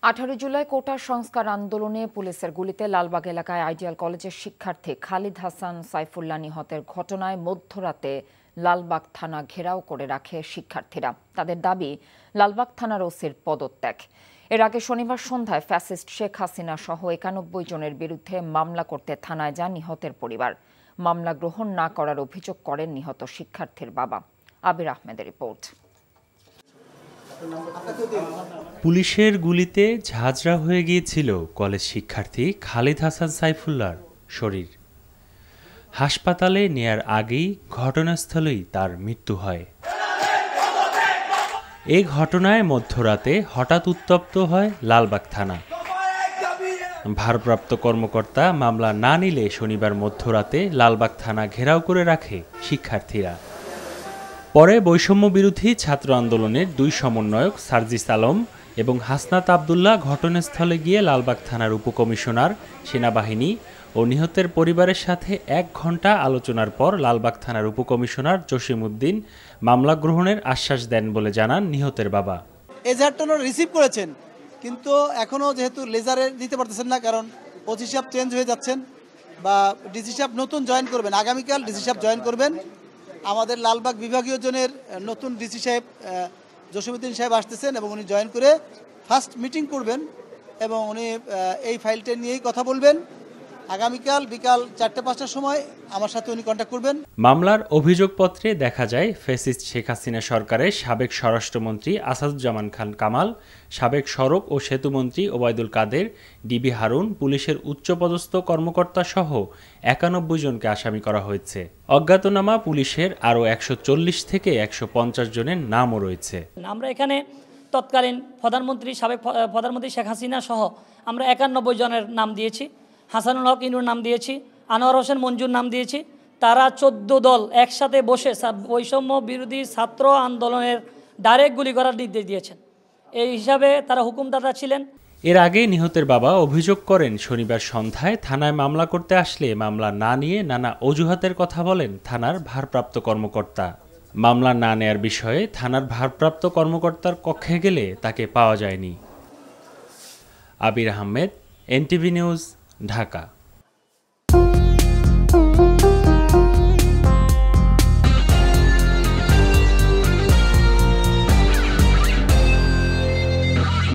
18 জুলাই কোটা সংস্কার আন্দোলনে পুলিশের গুলিতে লালবাগ এলাকায় আইডিয়াল কলেজের শিক্ষার্থী খালিদ হাসান সাইফুল্লাহ নিহতের ঘটনায় মধ্যরাতে লালবাগ থানা ঘেরাও করে রাখে শিক্ষার্থীরা। তাদের দাবি লালবাগ থানার ওসির পদত্যাগ। এর আগে শনিবার সন্ধ্যায় ফ্যাসিস্ট শেখ হাসিনা সহ 91 জনের বিরুদ্ধে মামলা করতে থানায় যান নিহতের পরিবার। মামলা গ্রহণ না করার অভিযোগ করেন নিহত শিক্ষার্থীর বাবা। আবির আহমেদের রিপোর্ট। পুলিশের গুলিতে ঝাঁঝরা হয়ে গিয়েছিল কলেজ শিক্ষার্থী খালিদ হাসান সাইফুল্লাহর শরীর। হাসপাতালে নেয়ার আগেই ঘটনাস্থলেই তার মৃত্যু হয়। এই ঘটনায় মধ্যরাতে হঠাৎ উত্তপ্ত হয় লালবাগ থানা। ভারপ্রাপ্ত কর্মকর্তা মামলা না নিলে শনিবার মধ্যরাতে লালবাগ থানা ঘেরাও করে রাখে শিক্ষার্থীরা। পরে বৈষম্য বিরোধী ছাত্র আন্দোলনের দুই সমন্বয়ক সার্জিস আলম এবং হাসনাত আবদুল্লাহ ঘটনাস্থলে গিয়ে লালবাগ থানার উপকমিশনার, সেনাবাহিনী ও নিহতের পরিবারের সাথে 1 ঘণ্টা আলোচনার পর লালবাগ থানার উপকমিশনার জসিমউদ্দিন মামলা গ্রহণের আশ্বাস দেন বলে জানান নিহতের বাবা। এজাহারটা রিসিভ করেছেন, কিন্তু এখনও যেহেতু লেজারে দিতে পারতেছেন না, কারণ ওসি সাহেব চেঞ্জ হয়ে যাচ্ছেন বা ডিসি সাহেব নতুন জয়েন করবেন। আগামীকাল ডিসি সাহেব জয়েন করবেন। আমাদের লালবাগ বিভাগীয় জনের নতুন ডিসি সাহেব জসিমউদ্দিন সাহেব আসতেছেন এবং উনি জয়েন করে ফার্স্ট মিটিং করবেন এবং উনি এই ফাইলটা নিয়েই কথা বলবেন। আগামীকাল বিকাল 4-5টার সময় আমার সাথে উনি কন্ট্যাক্ট করবেন। মামলার অভিযোগপত্রে দেখা যায় ফ্যাসিস্ট শেখ হাসিনা সরকারের সাবেক স্বরাষ্ট্রমন্ত্রী আসাদুজ্জামান খান কামাল, সাবেক সড়ক ও সেতুমন্ত্রী ওবায়দুল কাদের, ডিবি হারুন, পুলিশের উচ্চপদস্থ কর্মকর্তা সহ 91 জনকে আসামি করা হয়েছে। অজ্ঞাতনামা পুলিশের আরও 140 থেকে 150 জনের নামও রয়েছে। আমরা এখানে তৎকালীন সাবেক প্রধানমন্ত্রী শেখ হাসিনা সহ আমরা 91 জনের নাম দিয়েছি। হাসানুল হক ইনুর নাম দিয়েছি, আনোয়ার হোসেন মঞ্জুর নাম দিয়েছি। তারা 14 দল একসাথে বসে বৈষম্য বিরোধী ছাত্র আন্দোলনের ডাইরেক্ট গুলি করার নির্দেশ দিয়েছেন। এই হিসাবে তারা হুকুমদাতা ছিলেন। এর আগে নিহতের বাবা অভিযোগ করেন, শনিবার সন্ধ্যায় থানায় মামলা করতে আসলে মামলা না নিয়ে নানা অজুহাতের কথা বলেন থানার ভারপ্রাপ্ত কর্মকর্তা। মামলা না নেয়ার বিষয়ে থানার ভারপ্রাপ্ত কর্মকর্তার কক্ষে গেলে তাকে পাওয়া যায়নি। আবির আহমেদ, এনটিভি নিউজ, ঢাকা।